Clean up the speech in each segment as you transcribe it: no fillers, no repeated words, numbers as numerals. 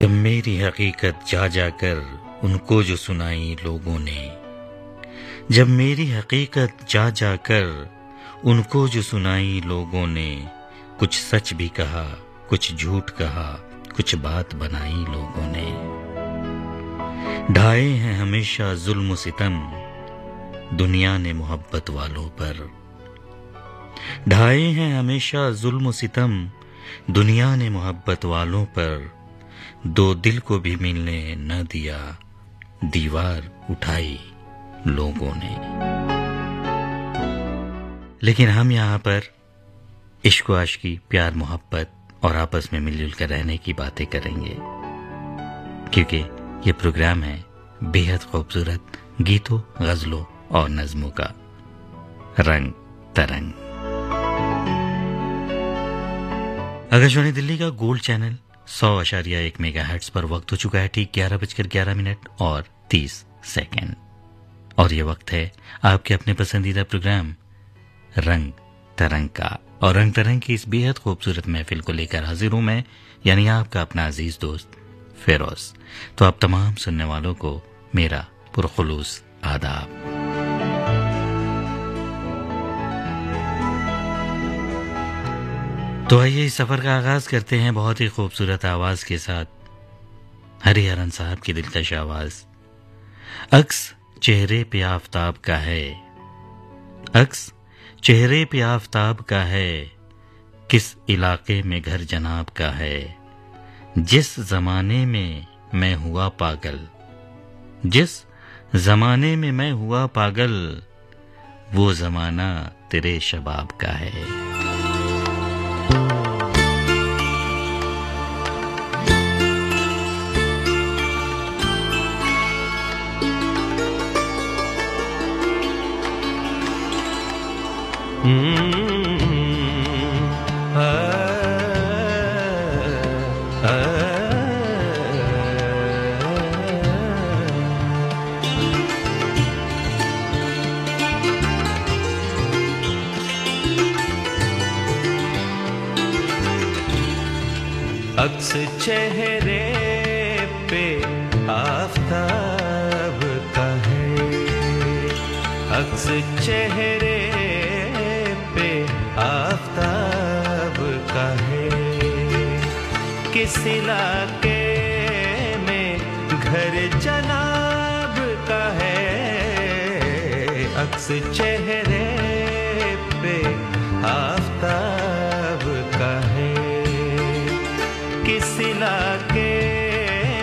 जब मेरी हकीकत जा जाकर उनको जो सुनाई लोगों ने, जब मेरी हकीकत जा जाकर उनको जो सुनाई लोगों ने, कुछ सच भी कहा कुछ झूठ कहा, कुछ बात बनाई लोगों ने। ढाए हैं हमेशा जुल्म सितम दुनिया ने मोहब्बत वालों पर, ढाए हैं हमेशा जुल्म सितम दुनिया ने मोहब्बत वालों पर। दो दिल को भी मिलने न दिया दीवार उठाई लोगों ने। लेकिन हम यहाँ पर इश्क व आशिकी, प्यार मोहब्बत और आपस में मिलजुल कर रहने की बातें करेंगे, क्योंकि ये प्रोग्राम है बेहद खूबसूरत गीतों, गजलों और नज़्मों का रंग तरंग। आकाशवाणी दिल्ली का गोल्ड चैनल 100.1 मेगाहर्ट्ज पर वक्त हो चुका है ठीक 11:11 और 30 सेकंड। और ये वक्त है आपके अपने पसंदीदा प्रोग्राम रंग तरंग का। और रंग तरंग की इस बेहद खूबसूरत महफिल को लेकर हाजिर हूं मैं, यानी आपका अपना अजीज दोस्त फिरोज। तो आप तमाम सुनने वालों को मेरा पुरखुलूस आदाब। तो आइए इस सफर का आगाज करते हैं बहुत ही खूबसूरत आवाज के साथ, हरिहरन साहब की दिलकश आवाज। अक्स चेहरे पे आफताब का है, अक्स चेहरे पे आफताब का है, किस इलाके में घर जनाब का है। जिस जमाने में मैं हुआ पागल, जिस जमाने में मैं हुआ पागल, वो जमाना तेरे शबाब का है। अक्स चेहरे पे आफताब का है, अक्स चेहरे पे आफताब का है। किस इलाके में घर जनाब का है। अक्स चेहरे पे आफताब का है। किस इलाके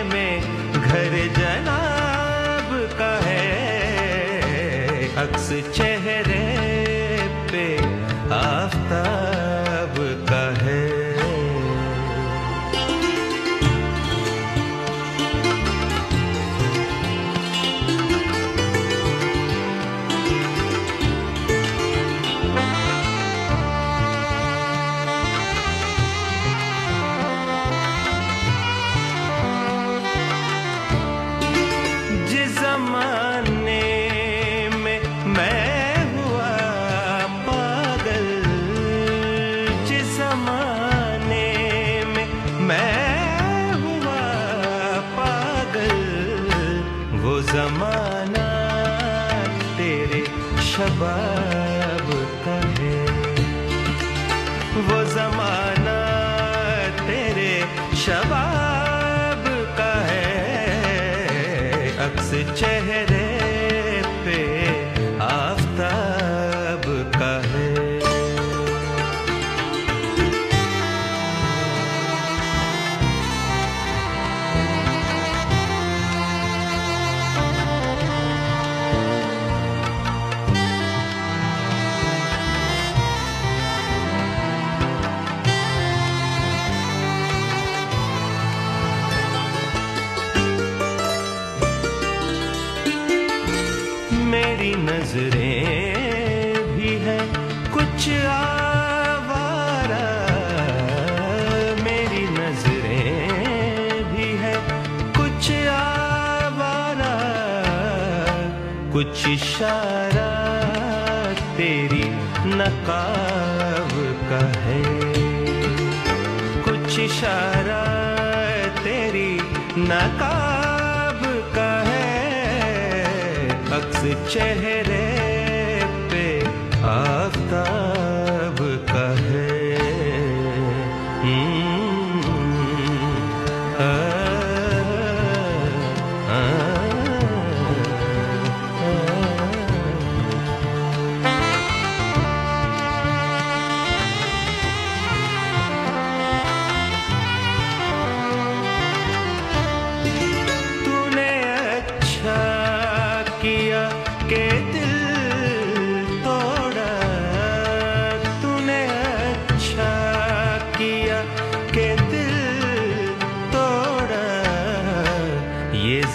में घर जनाब का है। अक्स चेहरे पे आफताब का है। ज़माना तेरे शबाब का है, वो ज़माना तेरे शबाब का है। अक्स चेहरे पे आफताब का है। मेरी नजरें भी है कुछ आवारा, मेरी नजरें भी है कुछ आवारा। कुछ इशारा तेरी नकाब का है, कुछ इशारा तेरी नकाब का है, अक्स चेहरे पे आफताब का है।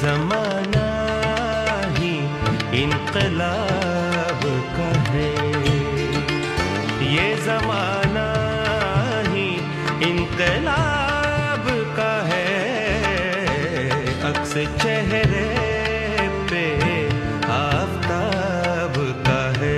ज़माना ही इनकलाब का है, ये ज़माना ही इनकलाब का है, अक्स चेहरे पे आफताब का है।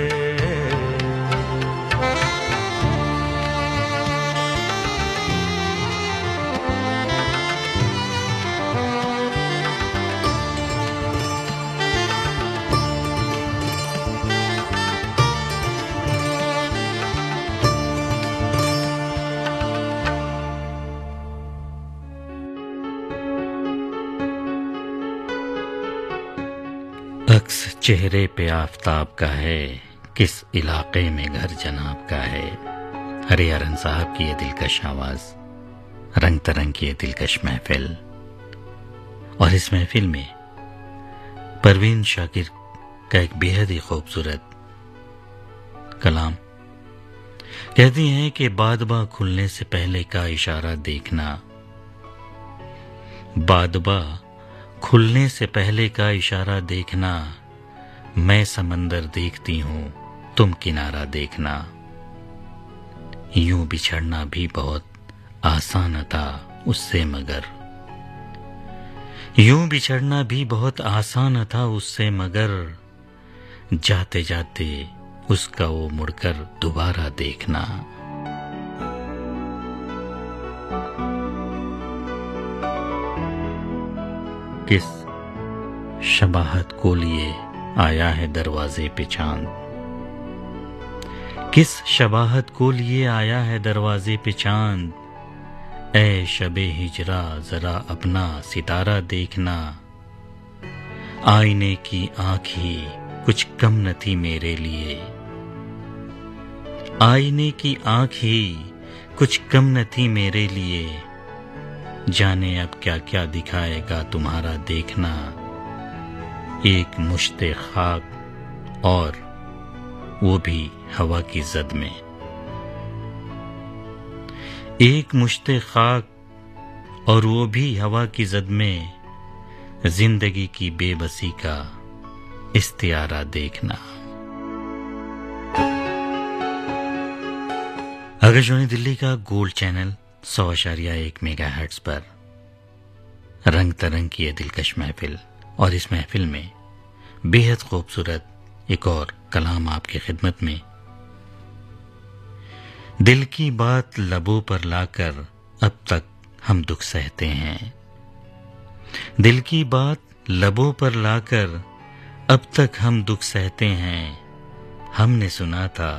अक्स चेहरे पे आफताब का है, किस इलाके में घर जनाब का है। हरिहरन साहब की ये दिलकश आवाज, रंग तरंग की ये दिलकश महफिल, और इस महफिल में परवीन शाकिर का एक बेहद ही खूबसूरत कलाम। कहती हैं कि बादबा खुलने से पहले का इशारा देखना, बादबा खुलने से पहले का इशारा देखना, मैं समंदर देखती हूँ तुम किनारा देखना। यूं बिछड़ना भी बहुत आसान था उससे मगर, यूं बिछड़ना भी बहुत आसान था उससे मगर, जाते जाते उसका वो मुड़कर दोबारा देखना। किस शबाहत को लिए आया है दरवाजे पे चांद, किस शबाहत को लिए आया है दरवाजे पे चांद। ऐ शबे हिजरा जरा अपना सितारा देखना, आईने की आँख ही कुछ कम न थी मेरे लिए, आईने की आँख ही कुछ कम न थी मेरे लिए। जाने अब क्या क्या दिखाएगा तुम्हारा देखना, एक मुश्ते खाक और वो भी हवा की जद में, एक मुश्ते खाक और वो भी हवा की जद में, जिंदगी की बेबसी का इस्तियारा देखना। आकाशवाणी दिल्ली का गोल्ड चैनल 100.1 मेगाहर्ट्ज पर रंग तरंग की ये दिलकश महफिल, और इस महफिल में बेहद खूबसूरत एक और कलाम आपकी खिदमत में। दिल की बात लबों पर लाकर अब तक हम दुख सहते हैं, दिल की बात लबों पर लाकर अब तक हम दुख सहते हैं। हमने सुना था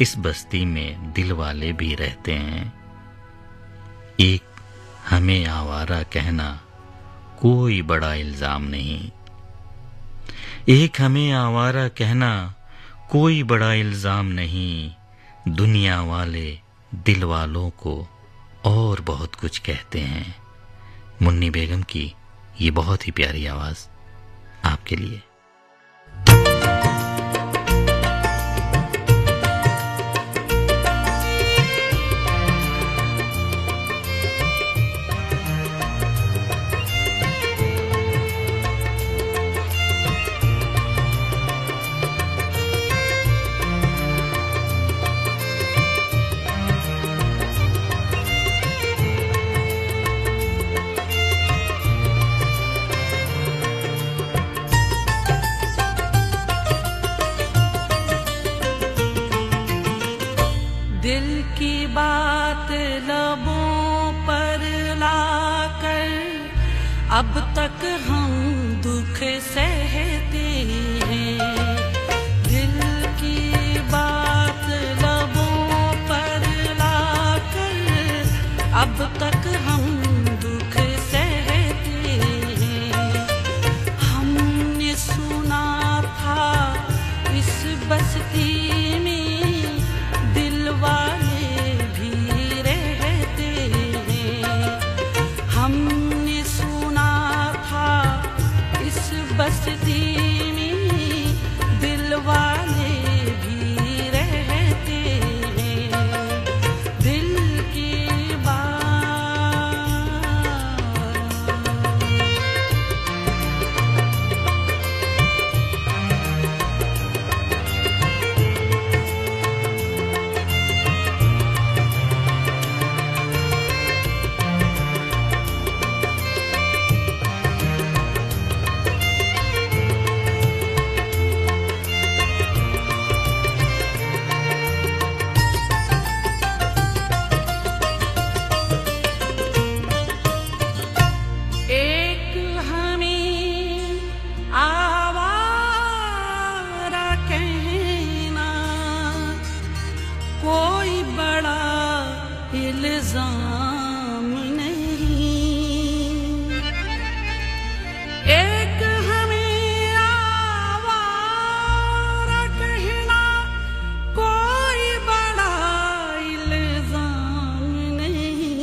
इस बस्ती में दिल वाले भी रहते हैं, एक हमें आवारा कहना कोई बड़ा इल्जाम नहीं, एक हमें आवारा कहना कोई बड़ा इल्जाम नहीं। दुनिया वाले दिल वालों को और बहुत कुछ कहते हैं। मुन्नी बेगम की ये बहुत ही प्यारी आवाज आपके लिए। अब तक हम दुख सहते हैं, दिल की बात लबों पर लाकर अब तक हम दुख सहते हैं। हमने सुना था इस बस्ती में दिल वाले भी रहते हैं। हमने सुना था इस बस्ती में दिल वाले भी रहते हैं। दिल की बात एक हमें आवारा कहना कोई बड़ा इल्जाम नहीं। एक हमें आवारा कहना कोई बड़ा इल्जाम नहीं।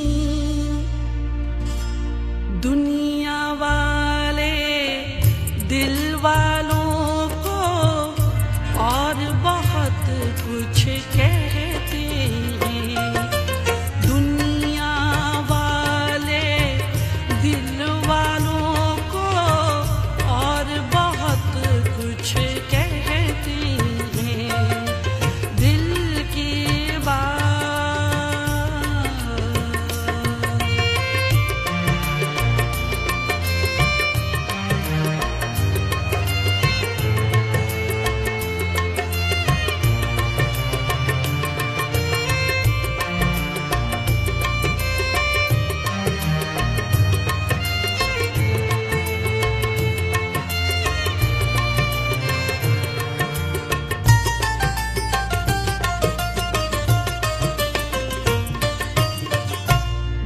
दुनिया वाले दिल वालों को और बहुत कुछ कहते हैं। दुनिया वाले दिल वालों को और बहुत कुछ कहते हैं। दिल की बात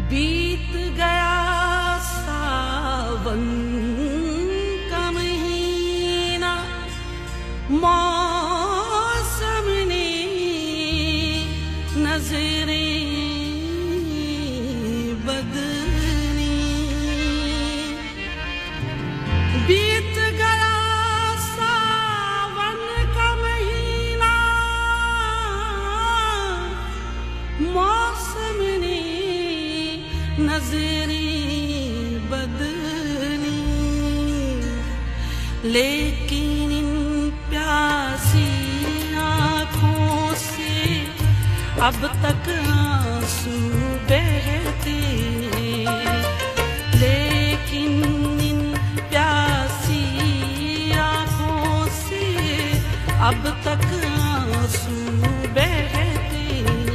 बीत गया सावन का महीना, मौसम ने नजरें बदली। बीत गया सावन का महीना, मौसम ने नजरें बदली। लेकिन इन प्यासी आँखों से अब तक आंसू बहते हैं। लेकिन इन प्यासी आँखों से अब तक आंसू बहते हैं।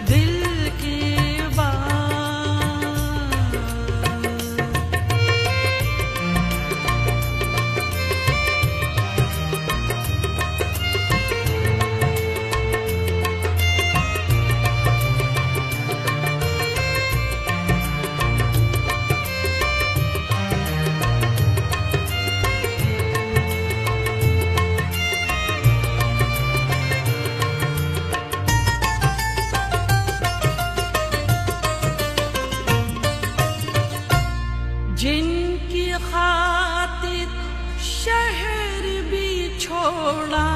दिल की बात जिनकी खातिर शहर भी छोड़ा,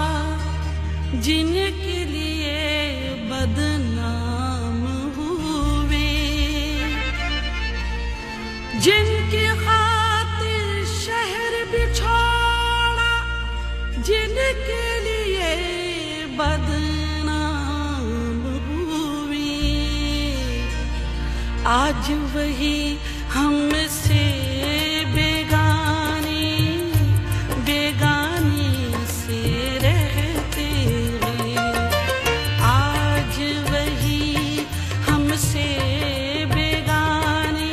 जिनके लिए बदनाम हुए, जिनकी खातिर शहर भी छोड़ा, जिनके लिए बदनाम हुए, आज वही हमसे बेगाने बेगाने से रहते हैं। आज वही हमसे बेगाने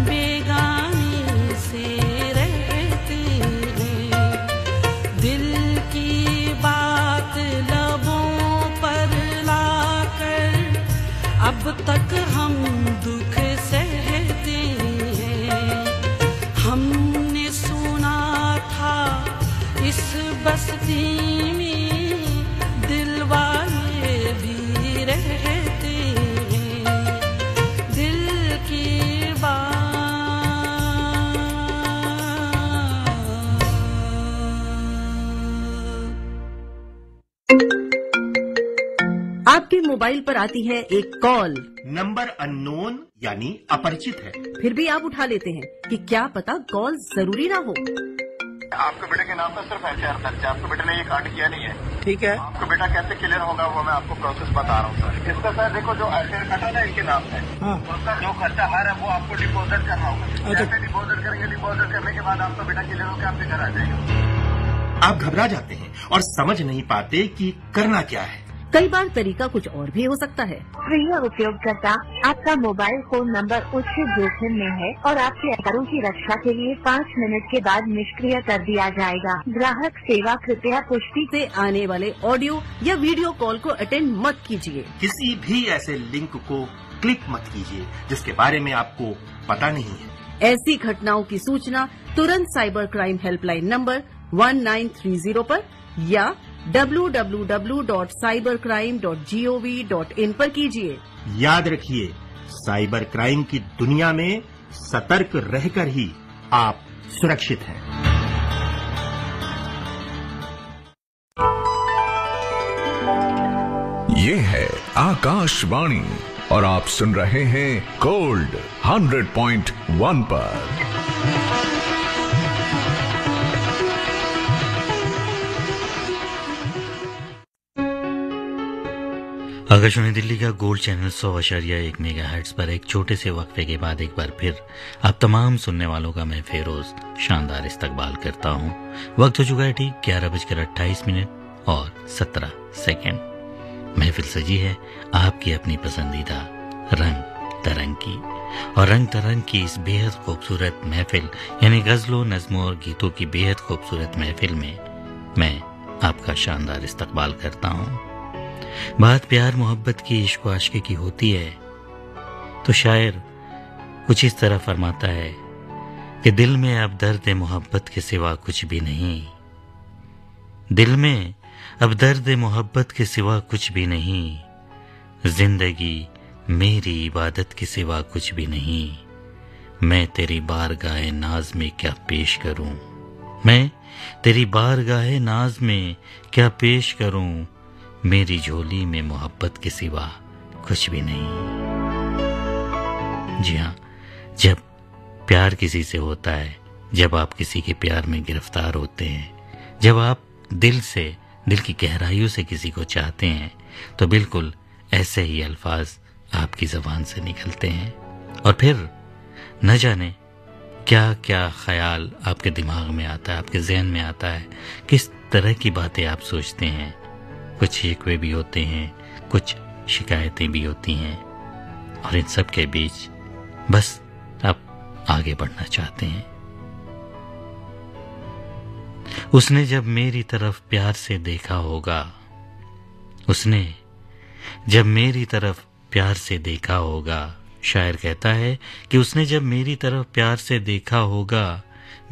बेगाने बस्ती में दिल वाले भी रहते हैं, दिल की बात। आपके मोबाइल पर आती है एक कॉल, नंबर अननोन यानी अपरिचित है, फिर भी आप उठा लेते हैं कि क्या पता कॉल जरूरी ना हो। आपके बेटे के नाम पर सिर्फ एफआईआर दर्ज है, आपके बेटे ने ये कांड किया नहीं है। ठीक है, आपका बेटा कैसे क्लियर होगा वो मैं आपको प्रोसेस बता रहा हूँ सर। इसका सर देखो जो एफआईआर कटा ना इनके नाम है, उसका जो खर्चा आ रहा है वो आपको डिपोजिट करना होगा। जैसे डिपोजिट करेंगे, डिपोजिट करने के बाद आपका बेटा क्लियर होकर आपके घर आ जाएगा। आप घबरा जाते हैं और समझ नहीं पाते कि करना क्या है। कई बार तरीका कुछ और भी हो सकता है। प्रिय उपयोगकर्ता, आपका मोबाइल फोन नंबर उच्च जोखिम में है और आपके आधारों की रक्षा के लिए 5 मिनट के बाद निष्क्रिय कर दिया जाएगा। ग्राहक सेवा कृपया पुष्टि से आने वाले ऑडियो या वीडियो कॉल को अटेंड मत कीजिए। किसी भी ऐसे लिंक को क्लिक मत कीजिए जिसके बारे में आपको पता नहीं है। ऐसी घटनाओं की सूचना तुरंत साइबर क्राइम हेल्पलाइन नंबर 1930 पर या www.cybercrime.gov.in पर कीजिए। याद रखिए, साइबर क्राइम की दुनिया में सतर्क रहकर ही आप सुरक्षित हैं। ये है आकाशवाणी और आप सुन रहे हैं गोल्ड 100.1 पर। आकाशवाणी दिल्ली का गोल्ड चैनल 100.1 मेगाहर्ट्ज पर एक छोटे से वक्फे के बाद एक बार फिर आप तमाम सुनने वालों का मैं फेरोज शानदार इस्तकबाल करता हूं। वक्त हो चुका है ठीक 11:28 और 17 सेकंड। महफिल सजी है आपकी अपनी पसंदीदा रंग तरंग की, और रंग तरंग की इस बेहद खूबसूरत महफिल यानी गजलों, नज़मों और गीतों की बेहद खूबसूरत महफिल में मैं आपका शानदार इस्तकबाल करता हूं। बात प्यार मोहब्बत की, इश्क आशिकी की होती है तो शायर कुछ इस तरह फरमाता है कि दिल में अब दर्द मोहब्बत के सिवा कुछ भी नहीं, दिल में अब दर्द मोहब्बत के सिवा कुछ भी नहीं, जिंदगी मेरी इबादत के सिवा कुछ भी नहीं, मैं तेरी बारगाह नाज में क्या पेश करूं, मैं तेरी बारगाह नाज में क्या पेश करूं, मेरी झोली में मोहब्बत के सिवा कुछ भी नहीं। जी हाँ, जब प्यार किसी से होता है, जब आप किसी के प्यार में गिरफ्तार होते हैं, जब आप दिल से, दिल की गहराइयों से किसी को चाहते हैं, तो बिल्कुल ऐसे ही अल्फाज आपकी ज़बान से निकलते हैं और फिर न जाने क्या क्या ख्याल आपके दिमाग में आता है, आपके जहन में आता है, किस तरह की बातें आप सोचते हैं। कुछ शिकवे भी होते हैं, कुछ शिकायतें भी होती हैं, और इन सब के बीच बस आप आगे बढ़ना चाहते हैं। उसने जब मेरी तरफ प्यार से देखा होगा, उसने जब मेरी तरफ प्यार से देखा होगा, शायर कहता है कि उसने जब मेरी तरफ प्यार से देखा होगा,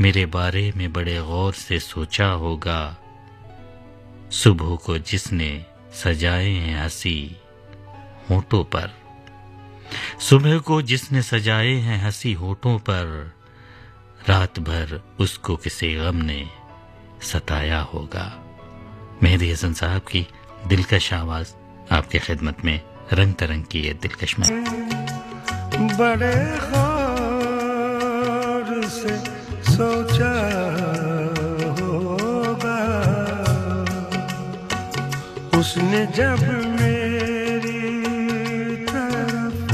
मेरे बारे में बड़े गौर से सोचा होगा, सुबह को जिसने सजाए हैं हंसी होठों पर, सुबह को जिसने सजाए हैं हंसी होठों पर, रात भर उसको किसी गम ने सताया होगा। मेहदी हसन साहब की दिलकश आवाज आपके खिदमत में रंग तरंग की ये दिलकश में। बड़े गौर से सोचा होगा उसने जब मेरी तरफ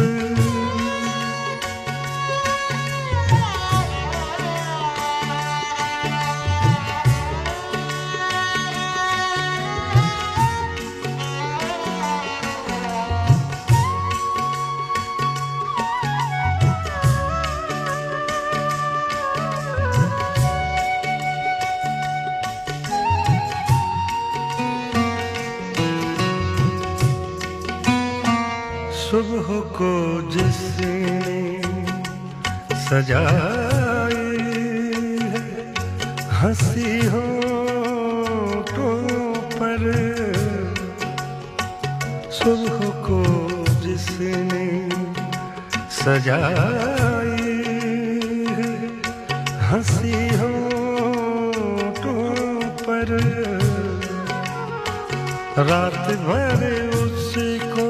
सुबह को जिसने सजाई है हंसी होठों पर सुबह को जिसने सजाई है हंसी होठों पर रात भर उसको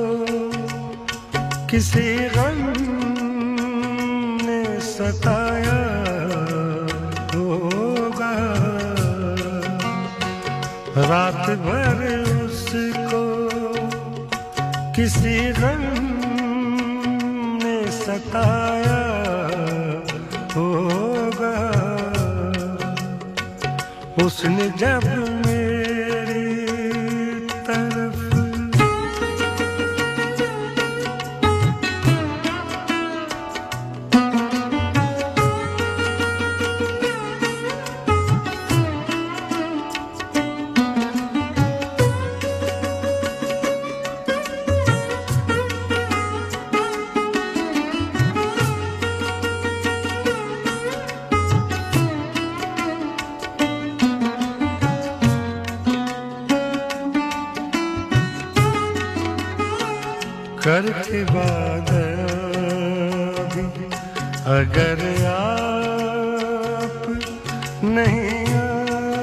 किसी गम ने सताया होगा, रात भर उसको किसी गम ने सताया होगा। उसने जब मेरी तरफ करके वादा भी अगर आप नहीं आएंगे,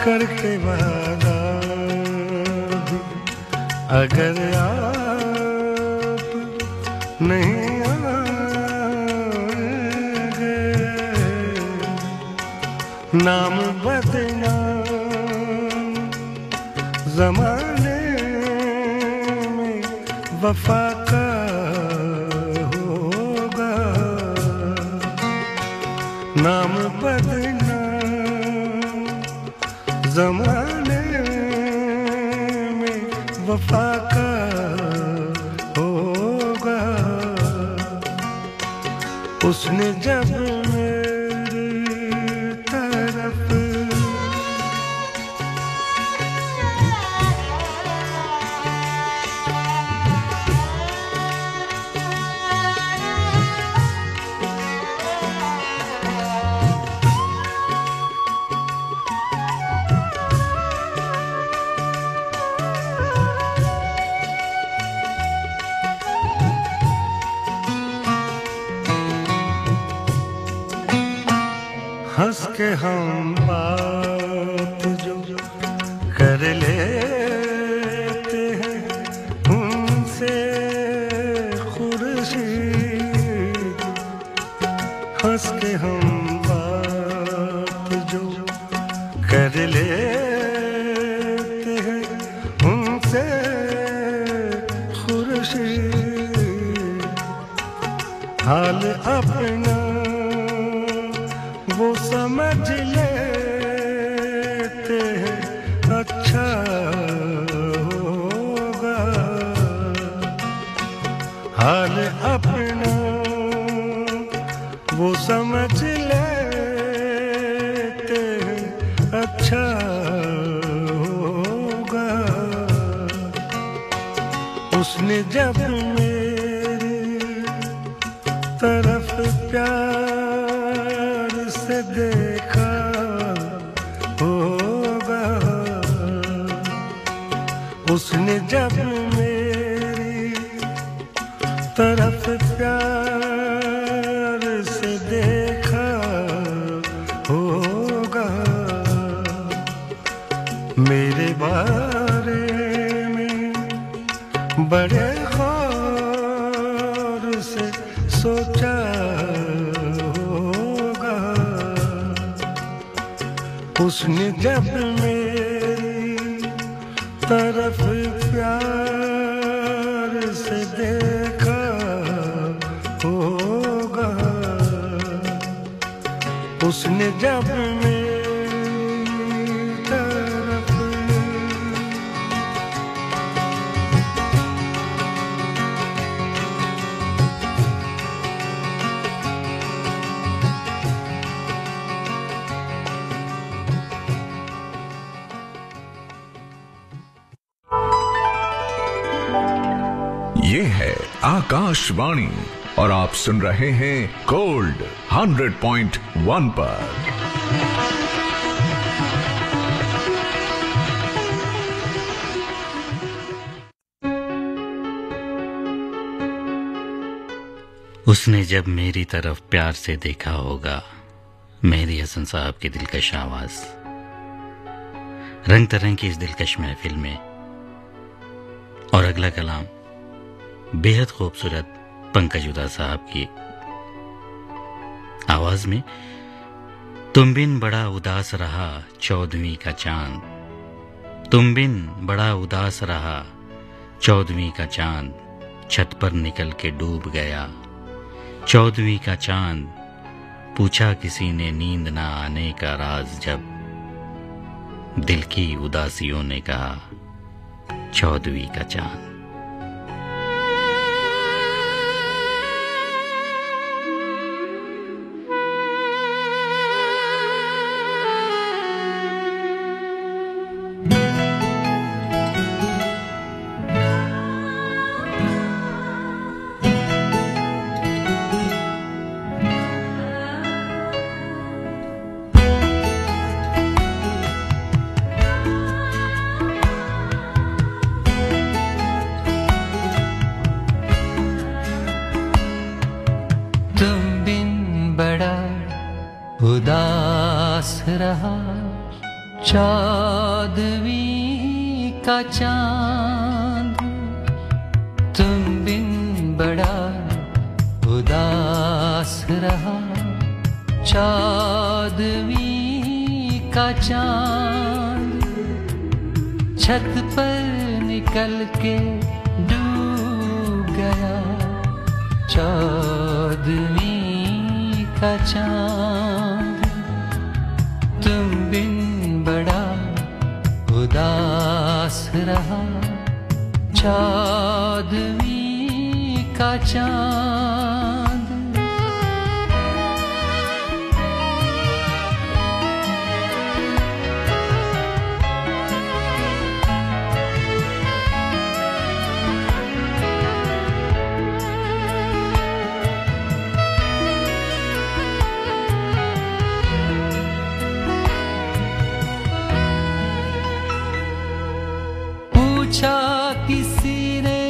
करके वादा भी अगर आप नहीं आएंगे, नाम बदनाम ज़माने में वफा का होगा, नाम बदनाम ज़माने में वफा का होगा। उसने जब मेरी तरफ हंस के हम बात जो कर लेते हैं उनसे खुर्शीद, हंस के हम बात जो कर लेते हैं उनसे खुर्शीद, हाल अपना वो समझ लेते हैं अच्छा होगा, हाल अपना वो समझ लेते हैं अच्छा होगा। उसने जब मेरी तरफ प्यार से देखा होगा, उसने जब मेरी तरफ प्यार से देखा होगा, मेरे बारे में बड़े गौर से सोचा होगा। उसने जब मेरी तरफ प्यार से देखा होगा, उसने जब मेरी तरफ ये है आकाशवाणी और आप सुन रहे हैं गोल्ड 100.1 पर। उसने जब मेरी तरफ प्यार से देखा होगा, मेहदी हसन साहब की दिलकश आवाज। रंग तरंग की इस दिलकश महफिल में और अगला कलाम बेहद खूबसूरत पंकज उदा साहब की आवाज में। तुम बिन बड़ा उदास रहा 14वीं का चांद, तुम बिन बड़ा उदास रहा 14वीं का चांद, छत पर निकल के डूब गया 14वीं का चांद। पूछा किसी ने नींद ना आने का राज, जब दिल की उदासियों ने कहा 14वीं का चांद। उदास रहा 14वीं का चांद, तुम बिन बड़ा उदास रहा 14वीं का चांद। छत पर निकल के डूब गया 14वीं का चांद। तुम बिन बड़ा उदास रहा 14वीं का चांद। पूछा किसी ने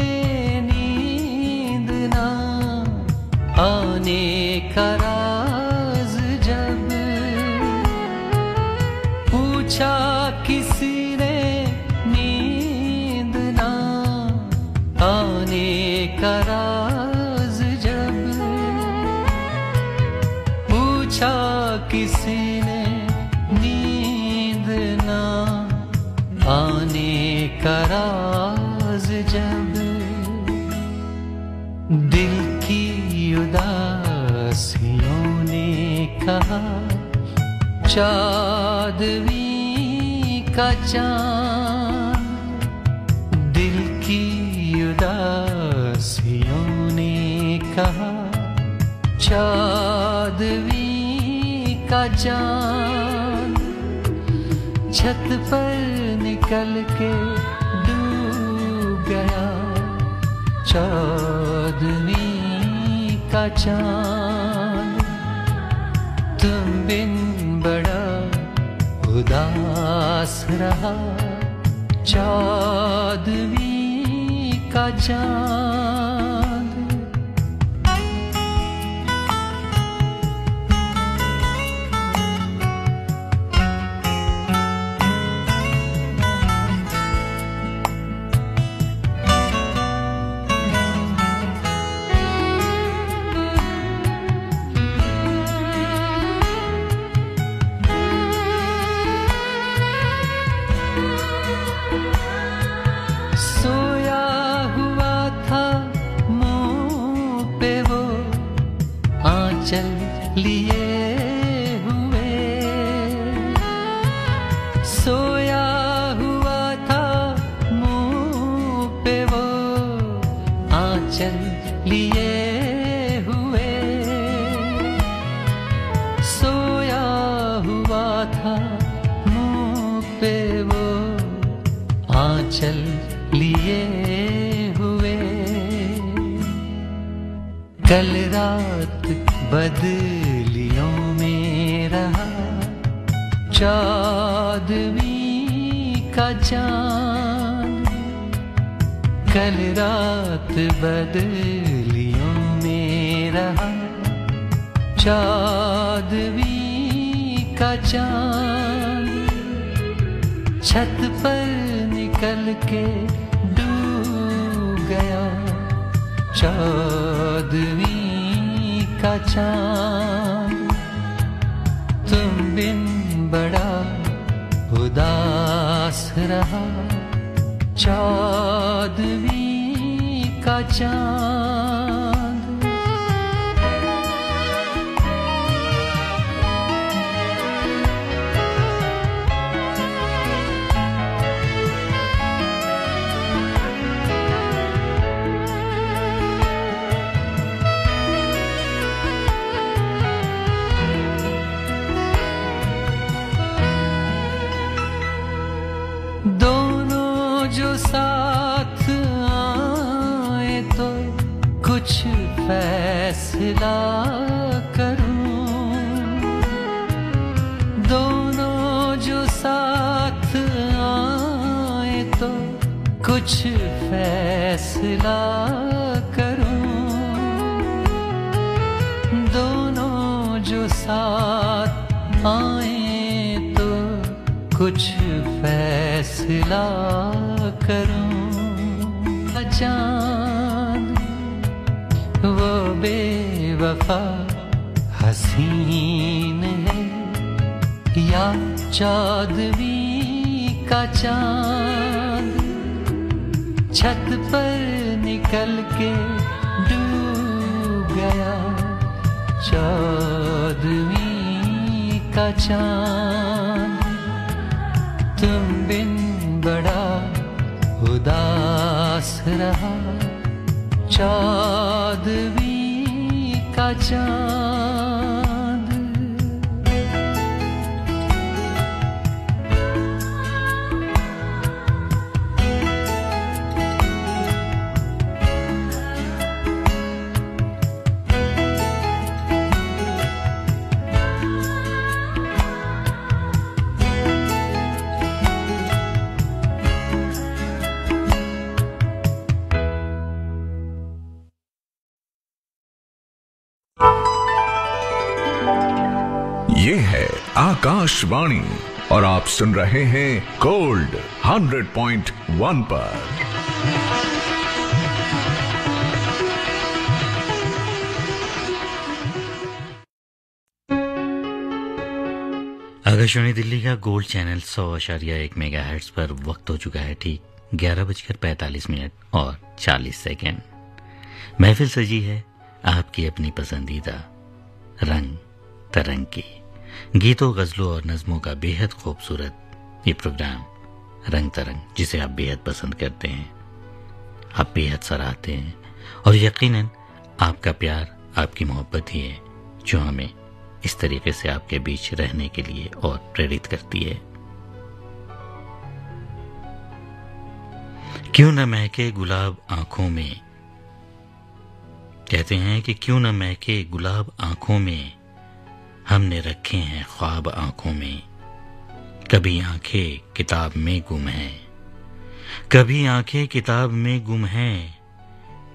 नींद ना आने का राज, जब पूछा किसी ने नींद ना आने का राज, जब पूछा किसी ने नींद ना आने का राज, जब दिल की उदासियों ने कहा 14वीं का चांद। दिल की उदासियों ने कहा 14वीं का चांद। छत पर निकल के डूब गया 14वीं का चांद। तुम बिन बड़ा उदास रहा 14वीं का चांद। सोया हुआ था मुंह पे वो आंचल लिए हुए। सोया हुआ था मुंह पे वो आंचल लिए हुए। सोया हुआ था मुंह पे वो आंचल लिए हुए। कल रात बदलियों में रहा चौदहवीं का चांद, कल रात बदलियों में रहा चौदहवीं का चांद, छत पर निकल के डूब गया चौदहवीं का चांद, तुम बिन बड़ा उदास रहा चौदहवीं का चांद। साथ आए तो कुछ फैसला करूं, दोनों जो साथ आए तो कुछ फैसला करूं, दोनों जो साथ आए तो कुछ फैसला करूं। चांद वो बेवफा हसीन है या चौदहवीं का चांद, छत पर निकल के डूब गया चौदहवीं का चांद, तुम बिन बड़ा उदास रहा चौदहवीं का चांद। ये है आकाशवाणी और आप सुन रहे हैं गोल्ड 100.1 पर। आकाशवाणी दिल्ली का गोल्ड चैनल 100.1 मेगाहर्ट्ज पर वक्त हो चुका है ठीक 11:45 और 40 सेकेंड। महफिल सजी है आपकी अपनी पसंदीदा रंग तरंग की गीतों, गजलों और नज़मों का बेहद खूबसूरत ये प्रोग्राम रंग तरंग, जिसे आप बेहद पसंद करते हैं, आप बेहद सराहते हैं और यकीनन आपका प्यार, आपकी मोहब्बत ही है जो हमें इस तरीके से आपके बीच रहने के लिए और प्रेरित करती है। क्यों न महके गुलाब आंखों में, कहते हैं कि क्यों न महके गुलाब आंखों में, हमने रखे हैं ख्वाब आंखों में, कभी आंखें किताब में गुम हैं, कभी आंखें किताब में गुम हैं,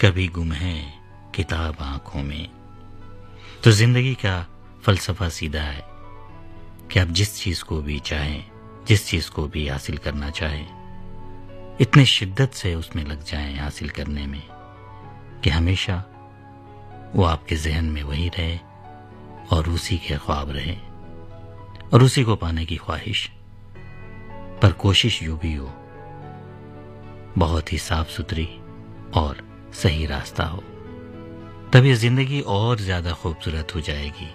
कभी गुम हैं किताब आंखों में। तो जिंदगी का फलसफा सीधा है कि आप जिस चीज को भी चाहें, जिस चीज को भी हासिल करना चाहें, इतने शिद्दत से उसमें लग जाएं हासिल करने में कि हमेशा वो आपके जहन में वही रहे और उसी के ख्वाब रहे और उसी को पाने की ख्वाहिश। पर कोशिश जो भी हो बहुत ही साफ सुथरी और सही रास्ता हो, तभी जिंदगी और ज्यादा खूबसूरत हो जाएगी।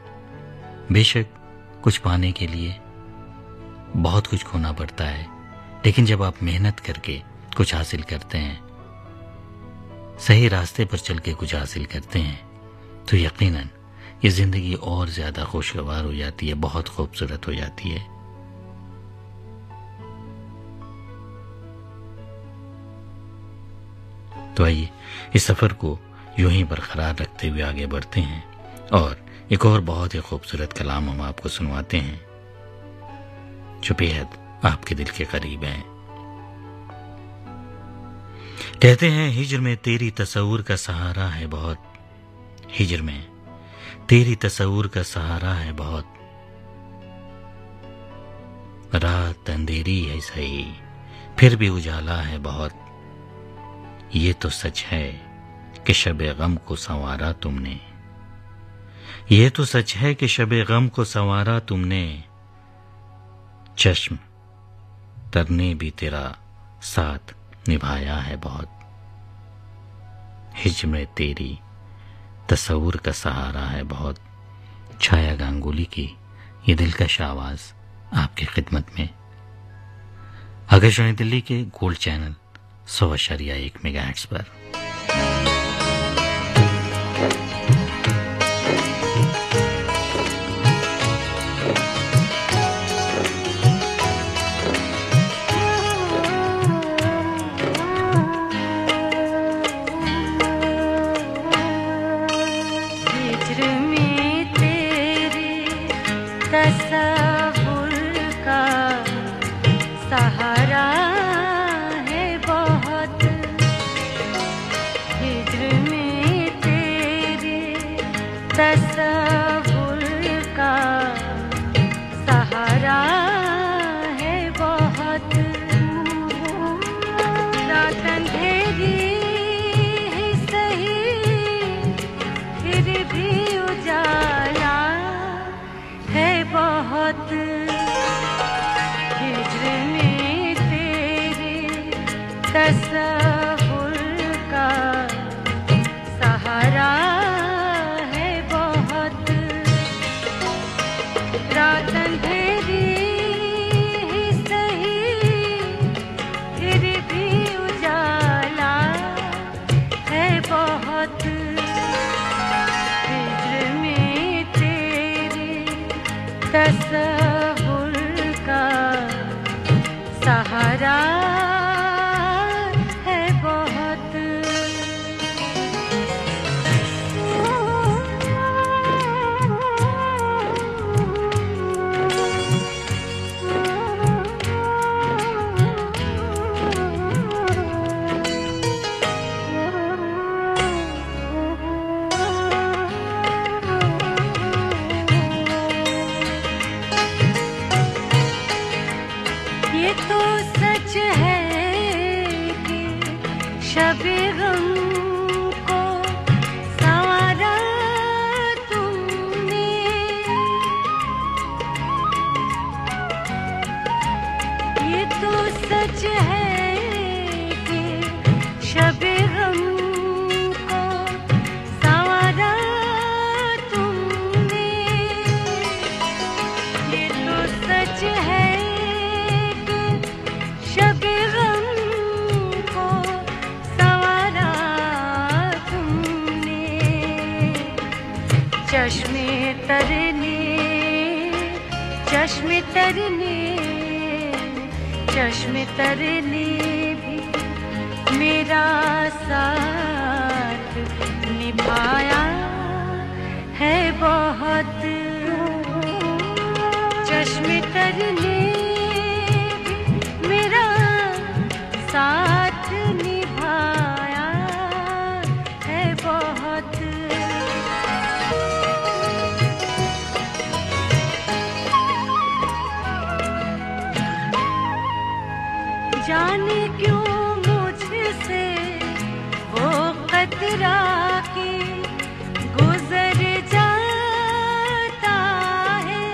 बेशक कुछ पाने के लिए बहुत कुछ खोना पड़ता है, लेकिन जब आप मेहनत करके कुछ हासिल करते हैं, सही रास्ते पर चल के कुछ हासिल करते हैं, तो यकीनन ये जिंदगी और ज्यादा खुशगवार हो जाती है, बहुत खूबसूरत हो जाती है। तो आइए इस सफर को यूं ही बरकरार रखते हुए आगे बढ़ते हैं और एक और बहुत ही खूबसूरत कलाम हम आपको सुनवाते हैं जो बेहद आपके दिल के करीब है। कहते हैं हिज्र में तेरी तस्वुर का सहारा है बहुत, हिज्र में तेरी तस्वुर का सहारा है बहुत, रात अंधेरी है सही फिर भी उजाला है बहुत, ये तो सच है कि शबे गम को संवारा तुमने, ये तो सच है कि शबे गम को संवारा तुमने, चश्म तरने भी तेरा साथ निभाया है बहुत, हिज्र में तेरी तस्वुर का सहारा है बहुत। छाया गांगुली की ये दिलकश आवाज आपकी खिदमत में आकाशवाणी दिल्ली के गोल्ड चैनल 100.1 मेगाहर्ट्ज पर। चश्मे तरने भी मेरा साथ निभाया है बहुत, चश्मे तरने भी मेरा साथ निभाया है बहुत। जाने क्यों मुझसे वो कतरा के गुजर जाता है,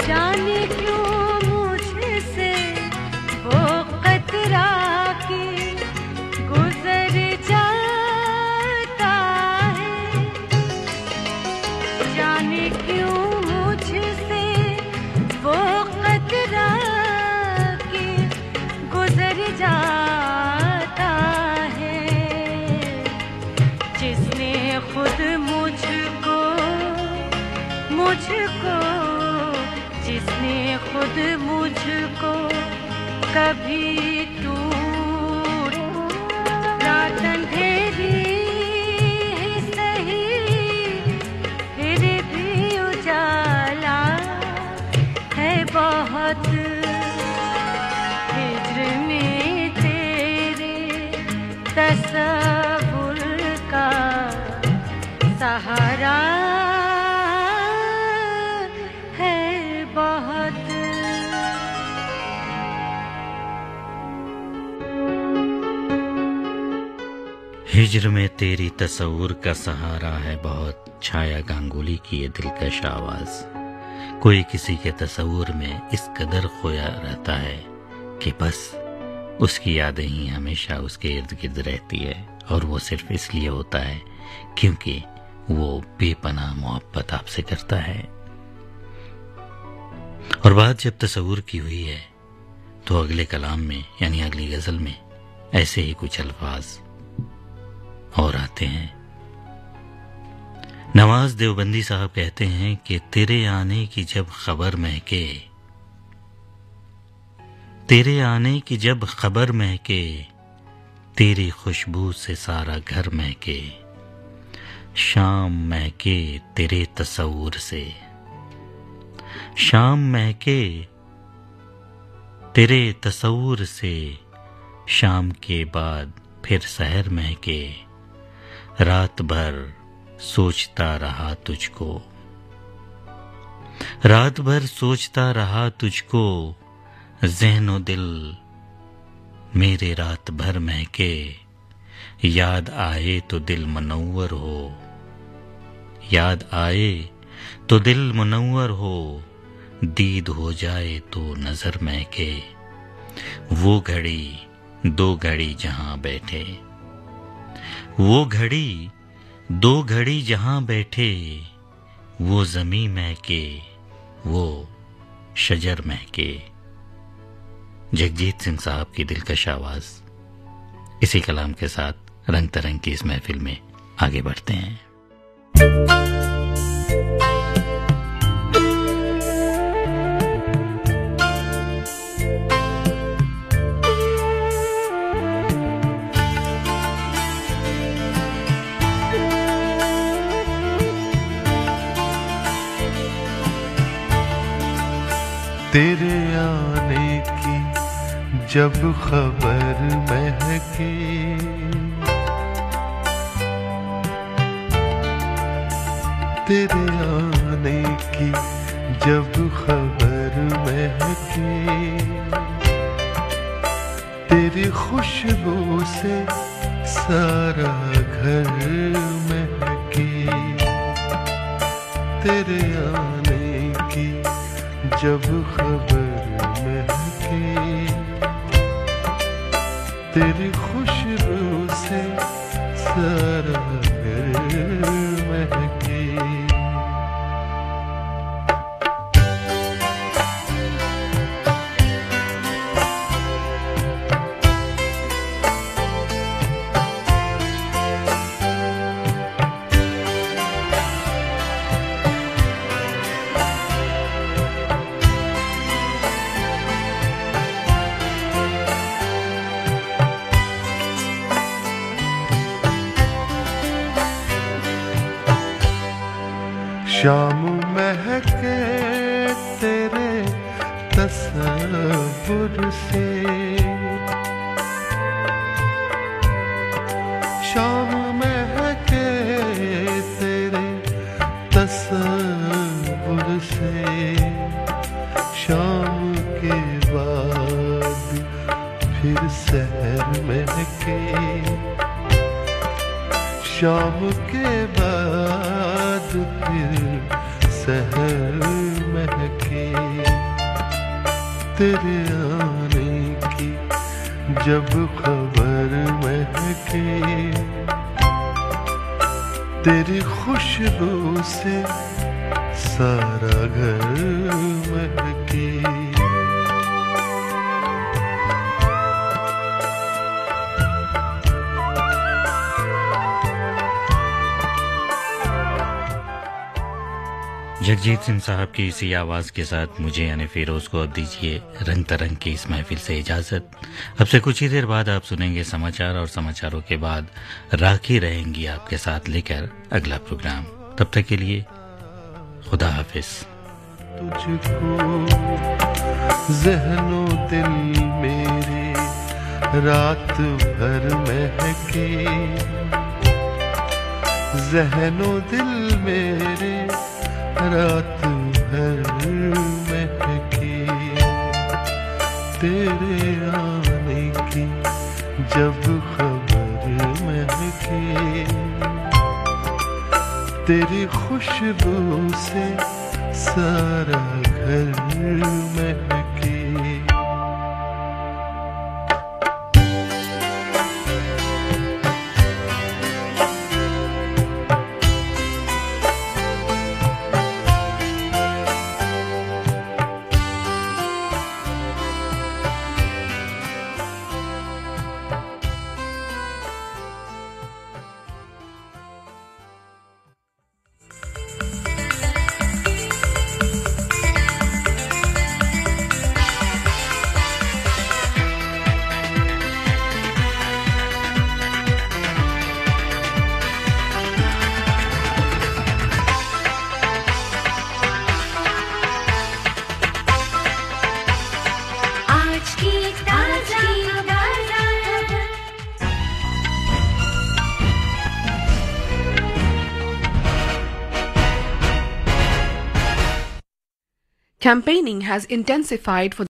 जाने क्यों मुझसे वो कतरा के गुजर जाता है, जाने क्यों मुझसे वो कतरा के गुजर जाता है, जिसने खुद मुझको जिसने खुद मुझको कभी टूटा तसव्वुर का सहारा है बहुत। हिज्र में तेरी तसव्वुर का सहारा है बहुत, छाया गांगुली की ये दिलकश आवाज। कोई किसी के तसव्वुर में इस कदर खोया रहता है कि बस उसकी यादें ही हमेशा उसके इर्द गिर्द रहती है, और वो सिर्फ इसलिए होता है क्योंकि वो बेपनाह मोहब्बत आपसे करता है। और बात जब तसव्वुर की हुई है तो अगले कलाम में यानी अगली गजल में ऐसे ही कुछ अल्फाज और आते हैं। नवाज देवबंदी साहब कहते हैं कि तेरे आने की जब खबर महके, तेरे आने की जब खबर महके, तेरी खुशबू से सारा घर महके, शाम महके तेरे तसव्वुर से, शाम महके तेरे तसव्वुर से, शाम के बाद फिर सहर महके, रात भर सोचता रहा तुझको, रात भर सोचता रहा तुझको, ज़हनो दिल मेरे रात भर महके, याद आए तो दिल मुनव्वर हो, याद आए तो दिल मुनव्वर हो, दीद हो जाए तो नजर महके, वो घड़ी दो घड़ी जहां बैठे, वो घड़ी दो घड़ी जहां बैठे, वो ज़मीं महके वो शजर महके। जगजीत सिंह साहब की दिलकश आवाज। इसी कलाम के साथ रंग तरंग की इस महफिल में आगे बढ़ते हैं। तेरे आने की जब खबर महके, तेरे आने की जब खबर महके, तेरी खुशबू से सारा घर महके, तेरे आने की जब खबर महके, तेरी खुशबू से सारा घर महके। शाम महके तेरे तसव्वुर से, शाम महके तेरे तसव्वुर से, शाम के बाद फिर सहर महके, शाम के बाद फिर सहर महके, तेरे आने की जब खबर महके, तेरी खुशबू से सारा घर महके। जगजीत सिंह साहब की इसी आवाज के साथ मुझे यानी फिरोज को अब दीजिए रंग तरंग की इस महफिल से इजाजत। अब से कुछ ही देर बाद आप सुनेंगे समाचार और समाचारों के बाद राखी रहेंगी आपके साथ लेकर अगला प्रोग्राम। तब तक के लिए खुदा हाफिज। तुझको ज़हनो दिल मेरे रात भर महके ज़हनो दिल मेरे रात भर महके तेरे आने की जब खबर महके तेरी खुशबू से सारा घर महके Campaigning has intensified for